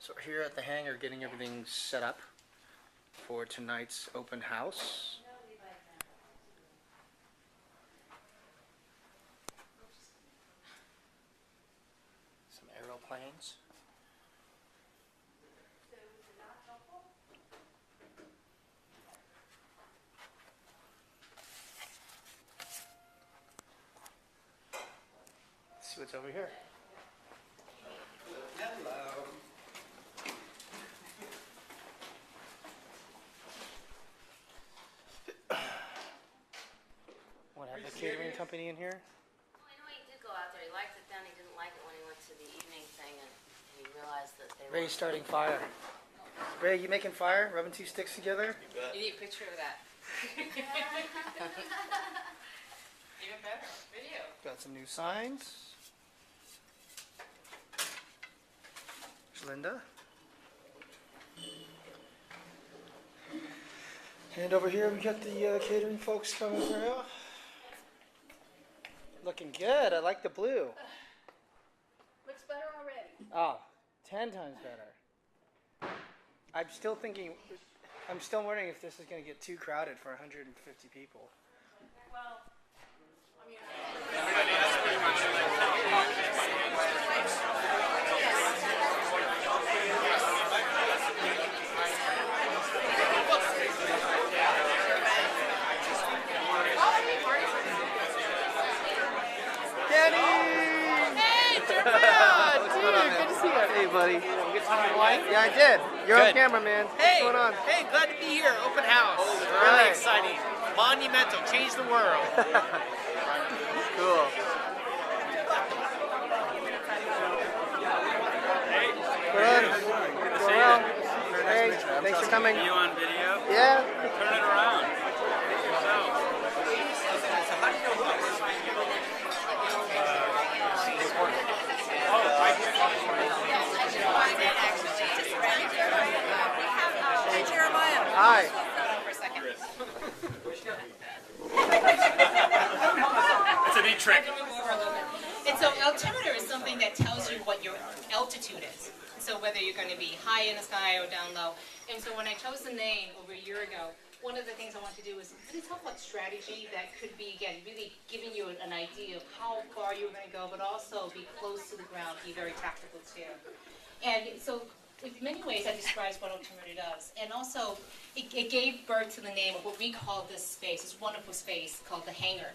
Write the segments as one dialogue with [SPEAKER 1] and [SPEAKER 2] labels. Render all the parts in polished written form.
[SPEAKER 1] So here at the hangar, getting everything set up for tonight's open house. Some aeroplanes. Let's see what's over here.
[SPEAKER 2] Hello.
[SPEAKER 1] What, have the catering company in here?
[SPEAKER 3] Well, I know he did go out there. He liked it then. He didn't like it when he went to the evening thing, and he realized that they were...
[SPEAKER 1] Ray's starting fire. Ray, you making fire? Rubbing two sticks together?
[SPEAKER 3] You need a picture of that. Even better. Video.
[SPEAKER 1] Got some new signs. There's Linda. And over here we got the catering folks coming through. Looking good. I like the blue.
[SPEAKER 4] Looks better already.
[SPEAKER 1] Oh, 10 times better. I'm still wondering if this is going to get too crowded for 150 people.
[SPEAKER 4] Well, I mean,
[SPEAKER 1] Hey, buddy. Get some wine? Yeah, I did. You're on camera, man.
[SPEAKER 5] Hey,
[SPEAKER 1] what's going on?
[SPEAKER 5] hey, glad to be here. Open house. Really exciting. Monumental. Change the world.
[SPEAKER 1] Cool. Good to see you. Hey, thanks for coming.
[SPEAKER 6] You on video?
[SPEAKER 1] Yeah.
[SPEAKER 6] Turn it around.
[SPEAKER 4] hey, Jeremiah.
[SPEAKER 1] Hi.
[SPEAKER 3] For a second.
[SPEAKER 6] It's a neat trick.
[SPEAKER 3] And so altimeter is something that tells you what your altitude is. So whether you're going to be high in the sky or down low. And so when I chose the name over a year ago, one of the things I wanted to do was really talk about strategy that could be, again, really giving you an idea of how far you were going to go, but also be close to the ground, be very tactical too. And so in many ways that describes what altimeter does. And also it gave birth to the name of what we call this space, this wonderful space called the hangar.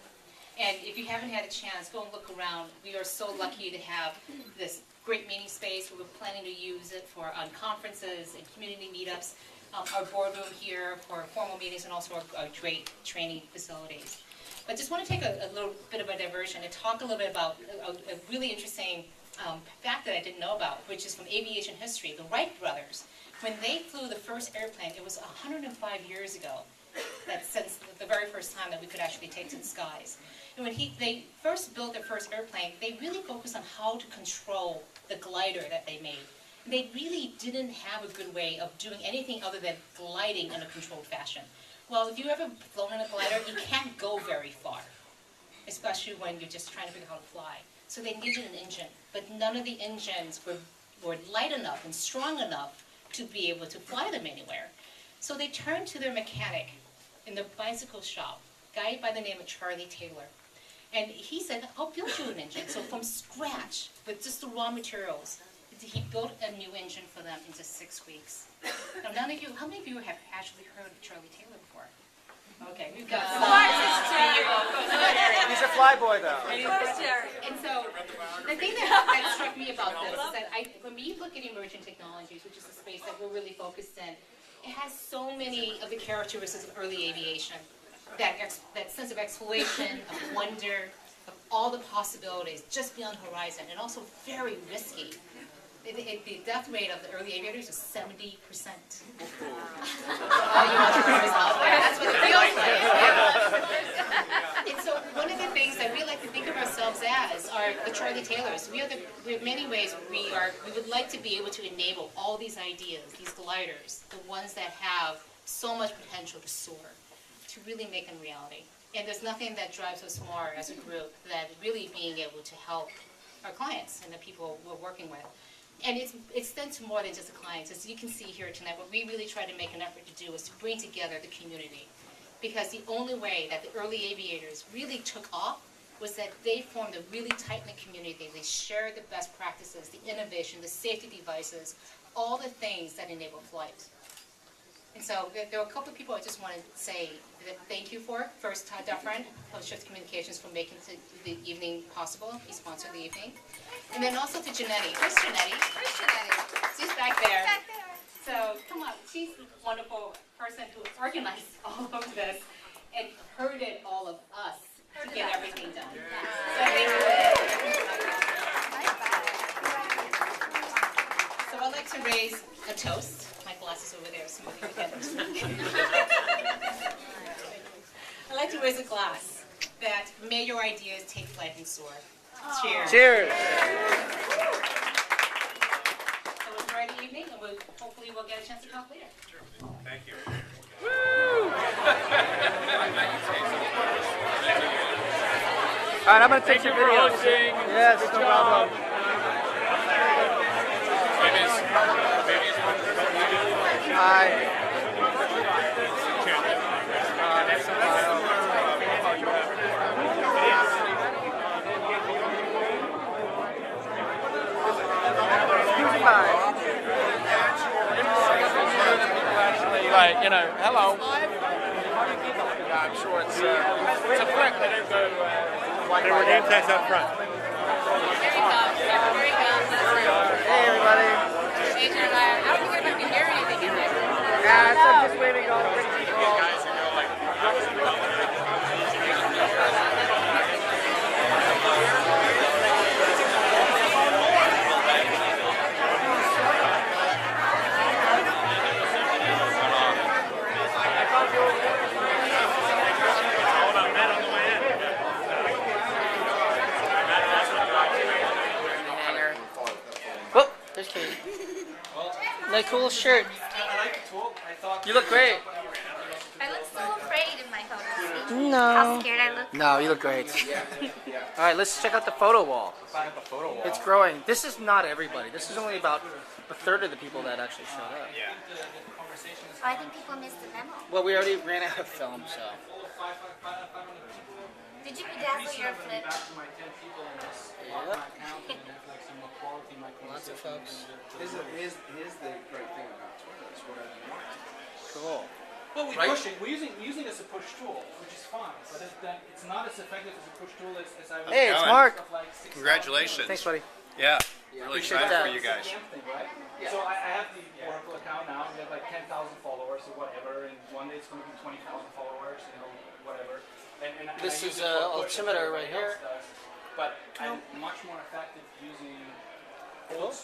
[SPEAKER 3] And if you haven't had a chance, go and look around. We are so lucky to have this great meeting space. We're planning to use it for conferences and community meetups, our boardroom here for formal meetings, and also our great training facilities. But just want to take a little bit of a diversion and talk a little bit about a really interesting fact that I didn't know about, which is from aviation history. The Wright brothers, when they flew the first airplane, it was 105 years ago. That's since the very first time that we could actually take to the skies. And when they first built their first airplane, they really focused on how to control the glider that they made. And they really didn't have a good way of doing anything other than gliding in a controlled fashion. Well, if you've ever flown in a glider, you can't go very far, especially when you're just trying to figure out how to fly. So they needed an engine, but none of the engines were light enough and strong enough to be able to fly them anywhere. So they turned to their mechanic in the bicycle shop, a guy by the name of Charlie Taylor. And he said, I'll build you an engine. So from scratch, with just the raw materials, he built a new engine for them in just 6 weeks. Now, how many of you have actually heard of Charlie Taylor before? Okay, we've got some.
[SPEAKER 1] He's a flyboy, though.
[SPEAKER 3] And so, the thing that struck me about this is that when we look at emerging technologies, which is the space that we're really focused in, it has so many of the characteristics of early aviation. That sense of exploration, of wonder, of all the possibilities just beyond the horizon, and also very risky. The death rate of the early aviators is 70%. All you entrepreneurs out there, that's what it feels like. Yeah. And so one of the things that we like to think of ourselves as are the Charlie Taylors. We have many ways we would like to be able to enable all these ideas, these gliders, the ones that have so much potential to soar, to really make them reality. And there's nothing that drives us more as a group than really being able to help our clients and the people we're working with And it's extends to more than just the clients. As you can see here tonight, what we really try to make an effort to do is to bring together the community. Because the only way that the early aviators really took off was that they formed a really tight-knit community. They shared the best practices, the innovation, the safety devices, all the things that enable flight. And so there are a couple of people I just want to say thank you for. First, Todd Duffrand, Post-Shift Communications, for making the evening possible. He sponsored the evening. And then also to Janetti. Where's Janetti? Where's Janetti? She's back there. So come on, she's the wonderful person who organized all of this and herded all of us to get everything done. So thank you. So I'd like to raise a toast. My glasses over there, so we can speak. I'd like to raise a glass that may your ideas take flight and soar. Cheers.
[SPEAKER 1] Cheers.
[SPEAKER 3] So it's Friday evening, and hopefully we'll get a chance to talk later.
[SPEAKER 6] Thank you.
[SPEAKER 1] All right, I'm going to take some videos.
[SPEAKER 6] hosting.
[SPEAKER 1] Yes, no problem. Hi.
[SPEAKER 6] Like, you know, hello. Yeah, I'm sure it's a flick. They don't go. There were name tags up front.
[SPEAKER 3] There he comes. There he comes.
[SPEAKER 1] Hey, everybody.
[SPEAKER 3] Adrian and I don't think I can hear anything in there.
[SPEAKER 1] Yeah, so I'm just waving all the pretty people.
[SPEAKER 6] Guys who go like.
[SPEAKER 1] Oh, there's Katie. That cool shirt. You look great.
[SPEAKER 2] I look so afraid in my photos. How
[SPEAKER 1] No.
[SPEAKER 2] scared I look.
[SPEAKER 1] No, you look great. All right, let's check out the photo wall. It's growing. This is not everybody. This is only about a third of the people that actually showed up.
[SPEAKER 2] Oh, I think people missed the memo.
[SPEAKER 1] Well, we already ran out of film, so.
[SPEAKER 2] Did you bedazzle your flip?
[SPEAKER 1] Yep. Lots of folks.
[SPEAKER 7] Here's the great thing about Twitter is whatever you want.
[SPEAKER 1] Cool.
[SPEAKER 8] Well, we
[SPEAKER 1] Right?
[SPEAKER 8] push it. We're using it as a push tool, which is fine. But it's not as effective as a push tool as I would.
[SPEAKER 1] Hey, it's
[SPEAKER 6] Alan.
[SPEAKER 1] Mark.
[SPEAKER 8] Of like 6,000.
[SPEAKER 6] Congratulations.
[SPEAKER 1] Thanks, buddy.
[SPEAKER 6] Yeah. Really
[SPEAKER 1] Appreciate
[SPEAKER 6] excited
[SPEAKER 1] that.
[SPEAKER 6] for you guys.
[SPEAKER 8] Scam thing, right? So I have the Oracle account now. We have like 10,000 followers or whatever, and one day it's going to be 20,000 followers, you know, whatever. And
[SPEAKER 1] This
[SPEAKER 8] I use
[SPEAKER 1] is,
[SPEAKER 8] it for push, as
[SPEAKER 1] Altimeter
[SPEAKER 8] everybody
[SPEAKER 1] right here.
[SPEAKER 8] else does. But I'm much more effective using old